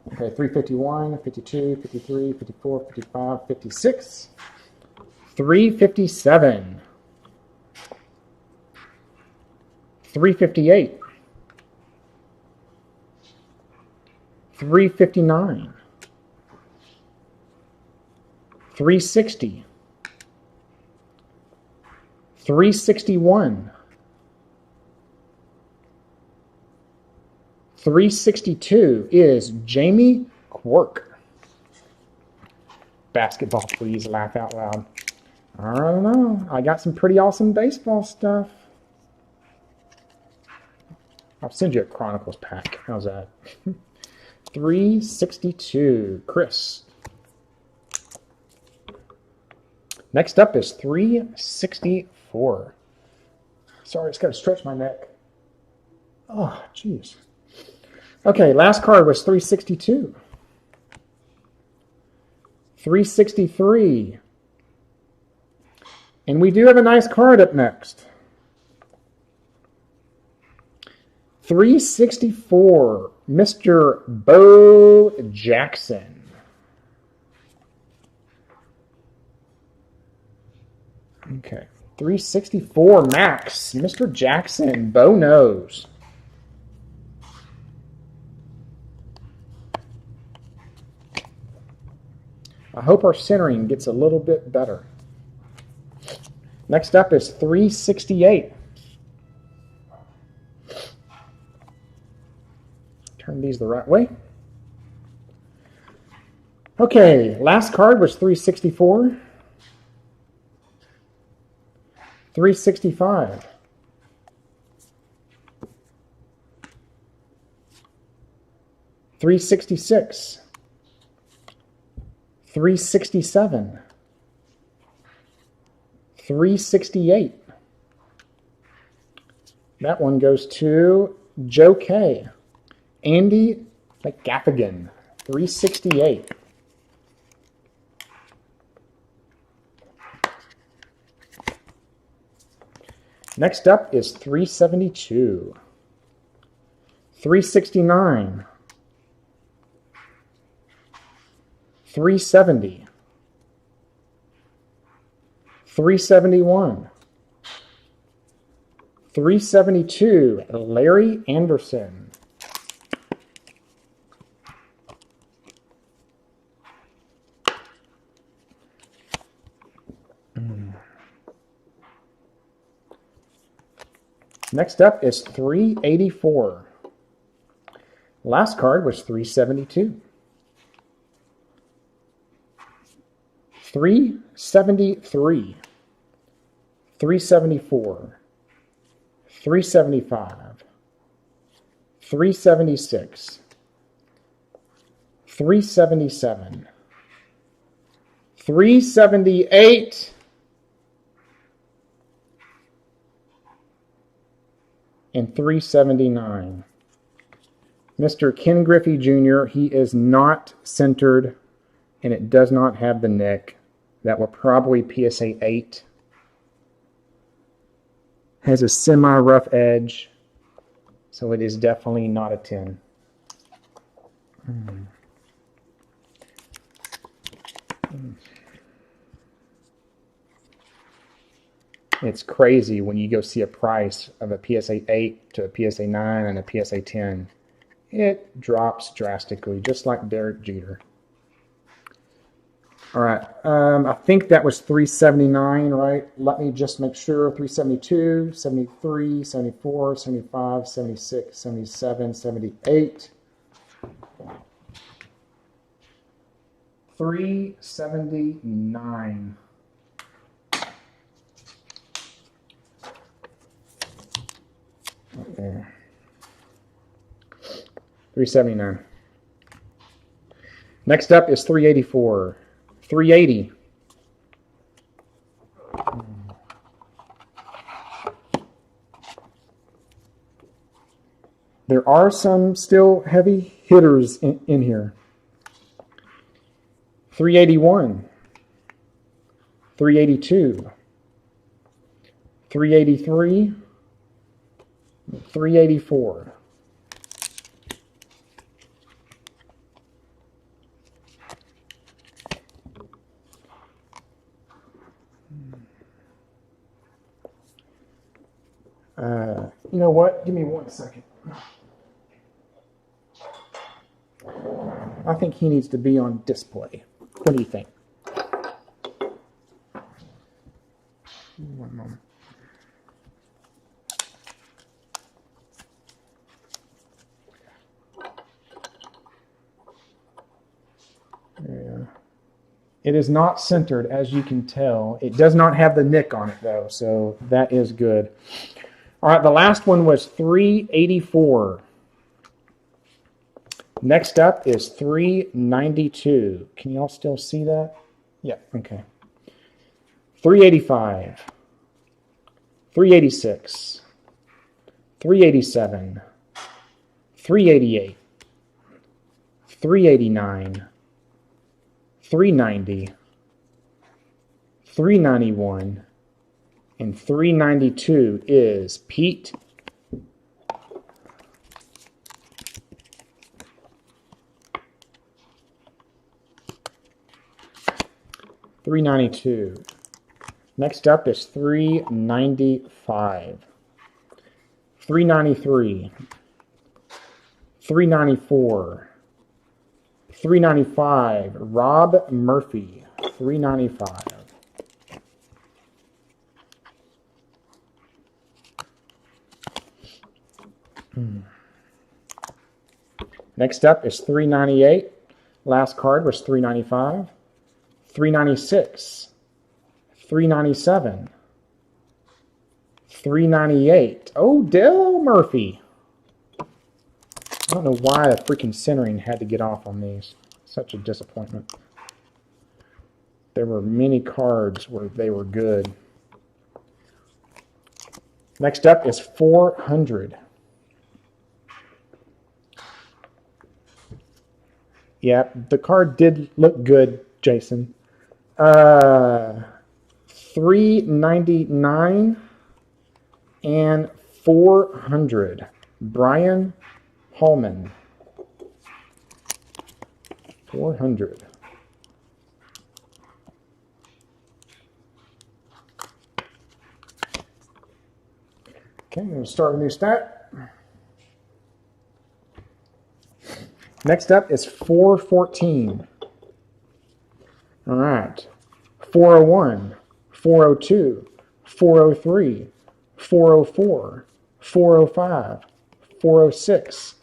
Okay, 351, 52, 53, 54, 55, 56. 357. 358. 359. 360. 361. 362 is Jamie Quirk. Basketball, please. Laugh out loud. I don't know. I got some pretty awesome baseball stuff. I'll send you a Chronicles pack. How's that? 362. Chris. Next up is 364. Sorry, it's got to stretch my neck. Oh, jeez. Okay, last card was 362. 363. And we do have a nice card up next. 364, Mr. Bo Jackson. Okay, 364 Max, Mr. Jackson, Bo knows. I hope our centering gets a little bit better. Next up is 368. Turn these the right way. Okay, last card was 364. 365. 366. 367. 368. That one goes to Joe K. Andy McGaffigan. 368. Next up is 372. 369. 370. 371. 372, Larry Anderson. Next up is 384. Last card was 372. 373. 374. 375. 376. 377. 378. And 379. Mr. Ken Griffey Jr., he is not centered and it does not have the nick. That will probably PSA 8. Has a semi-rough edge, so it is definitely not a 10. It's crazy when you go see a price of a PSA 8 to a PSA 9 and a PSA 10. It drops drastically, just like Derek Jeter. All right, I think that was 379, right? Let me just make sure. 372, 73, 74, 75, 76, 77, 78. 379. Right there. 379. Next up is 384. 380. There are some still heavy hitters in here. 381. 382. 383. 384. You know what? Give me 1 second. I think he needs to be on display. What do you think? 1 moment. Yeah. It is not centered, as you can tell. It does not have the nick on it, though, so that is good. All right, the last one was 384. Next up is 392. Can y'all still see that? Yeah, okay. 385. 386. 387. 388. 389. 390. 391. And 392 is Pete. $392. Next up is 395. 393. 394. 395. Rob Murphy. 395. Next up is 398. Last card was 395. 396. 397. 398. Oh, Dale Murphy. I don't know why the freaking centering had to get off on these. Such a disappointment. There were many cards where they were good. Next up is 400. Yeah, the card did look good, Jason. 399 and 400. Brian Hallman. 400. Okay, I'm going to start a new stack. Next up is 414. All right. 401, 402, 403, 404, 405, 406,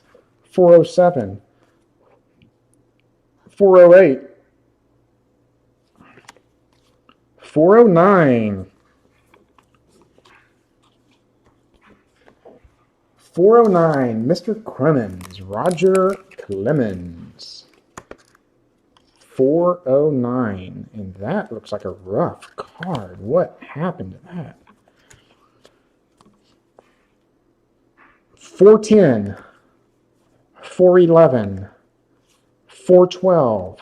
407, 408, 409, 409, Mr. Clemens, Roger Clemens. 409, and that looks like a rough card. What happened to that? 410, 411, 412,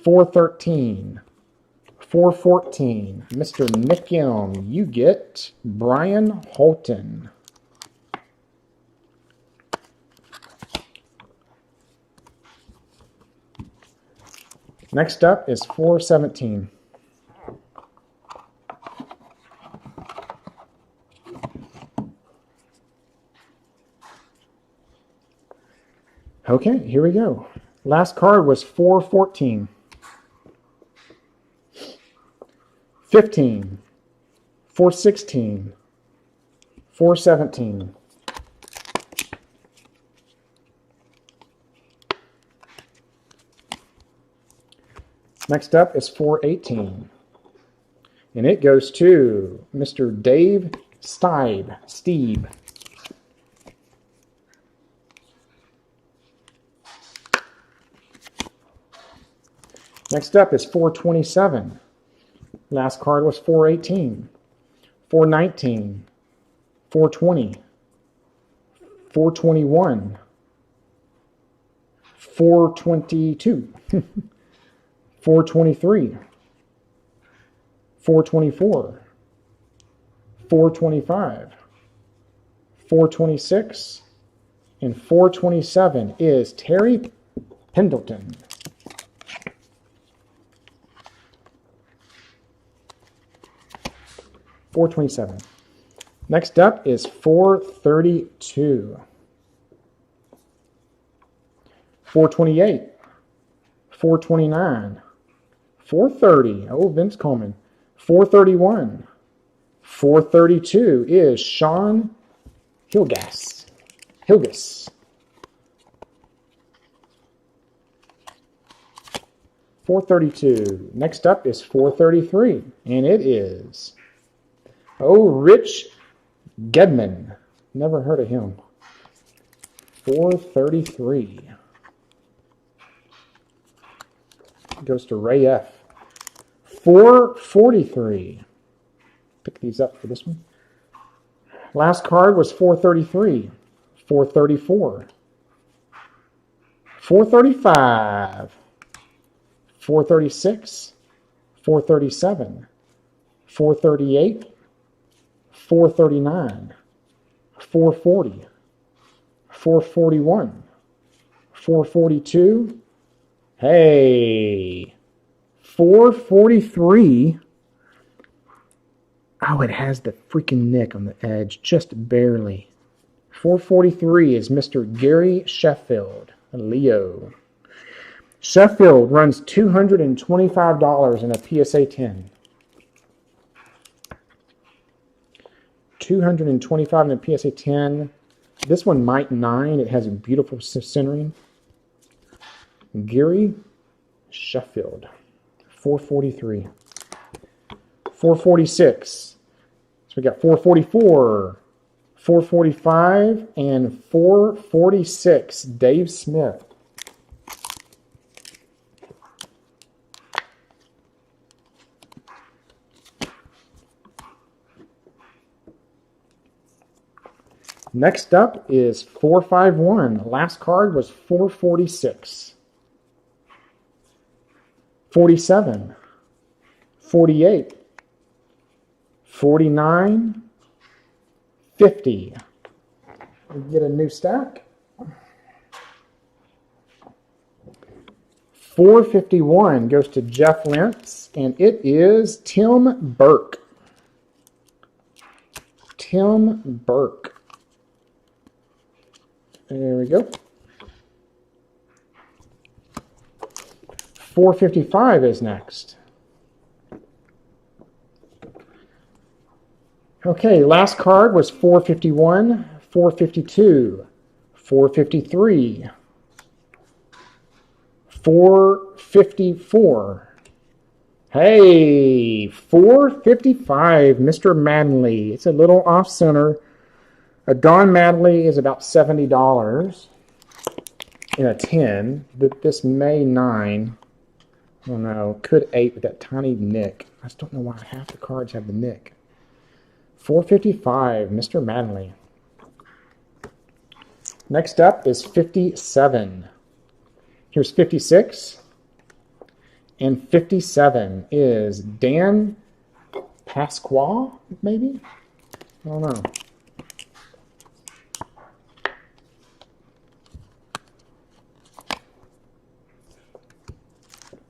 413. 414. Mr. Nick M., you get Brian Holton. Next up is 417. Okay, here we go. Last card was 414. 15. 416. 417. Next up is 418. And it goes to Mr. Dave Steve. Next up is 427. Last card was 418. 419. 420. 421. 422. 423. 424. 425. 426. And 427 is Terry Pendleton. $4.27. Next up is $4.32. $4.28. $4.29. $4.30. Oh, Vince Coleman. $4.31. $4.32 is Sean Hilgas. $4.32. Next up is $4.33, and it is Rich Gedman. Never heard of him. $4.33. Goes to Ray F. $4.43. Pick these up for this one. Last card was $4.33. $4.34. $4.35. $4.36. $4.37. $4.38. $4.39. $4.40. $4.41. $4.42. Hey, $4.43. Oh, it has the freaking nick on the edge, just barely. $4.43 is Mr. Gary Sheffield, Leo. Sheffield runs $225 in a PSA 10. $225 in a PSA 10. This one might 9. It has a beautiful centering. Gary Sheffield. $4.43. $4.46. So we got $4.44, $4.45, and $4.46. Dave Smith. Next up is 451. Last card was 446. 47. 48. 49. 50. We get a new stack. 451 goes to Jeff Lentz, and it is Tim Burke. Tim Burke. There we go. 455 is next. Okay, last card was 451, 452, 453, 454. Hey, 455, Mr. Maddenley. It's a little off center. A Don Madley is about $70 in a 10. This May 9, I don't know, could 8 with that tiny nick. I just don't know why half the cards have the nick. 455, Mr. Madley. Next up is 57. Here's 56. And 57 is Dan Pasqua, maybe? I don't know.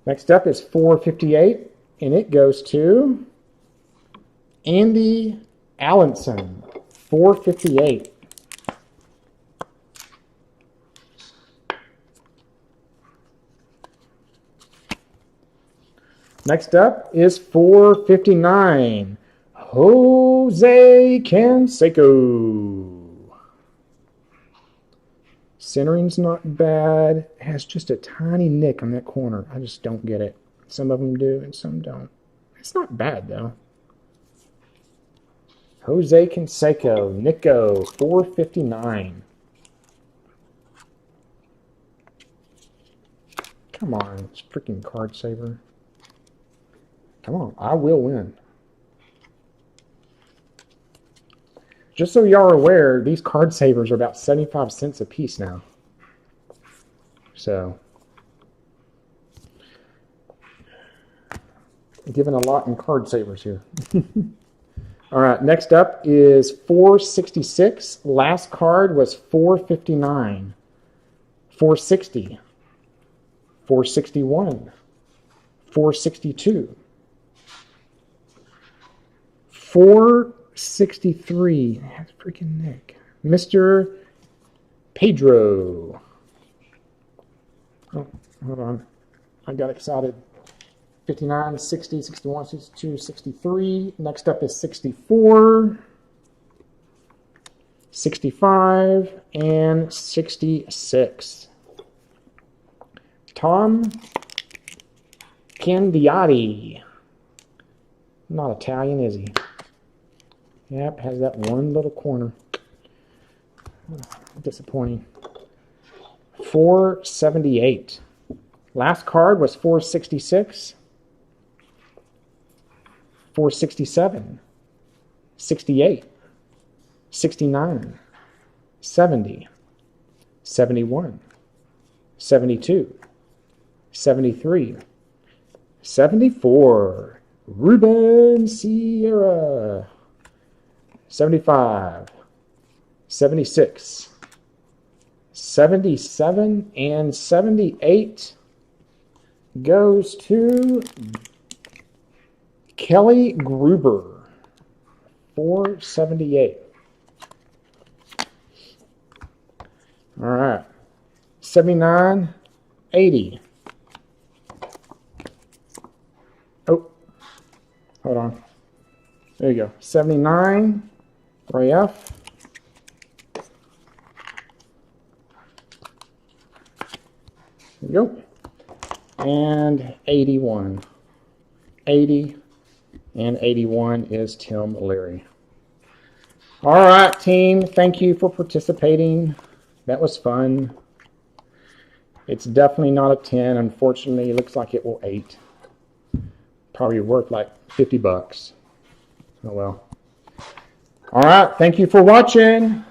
Next up is 458, and it goes to Andy Allenson, 458. Next up is 459, Jose Canseco. Centering's not bad. It has just a tiny nick on that corner. I just don't get it. Some of them do and some don't. It's not bad, though. Jose Canseco, Nico, 459. Come on, it's freaking card saver. Come on, I will win. Just so y'all are aware, these card savers are about 75 cents a piece now. So, giving a lot in card savers here. All right, next up is 466. Last card was 459. 460. 461. 462. 463. That's freaking Nick. Mr. Pedro. Oh, hold on. I got excited. 59, 60, 61, 62, 63. Next up is 64, 65, and 66. Tom Candiati. Not Italian, is he? Yep, has that one little corner. Disappointing. 478. Last card was 466. 467. 68. 69. 70. 71. 72. 73. 74. Ruben Sierra. 75. 76. 77 and 78 goes to Kelly Gruber, 478. All right, 79, 80. Oh, hold on. There you go. 79, Ray F. There you go. And 81. 80 and 81 is Tim Leary. All right, team. Thank you for participating. That was fun. It's definitely not a 10. Unfortunately, it looks like it will 8. Probably worth like $50. Oh well. All right. Thank you for watching.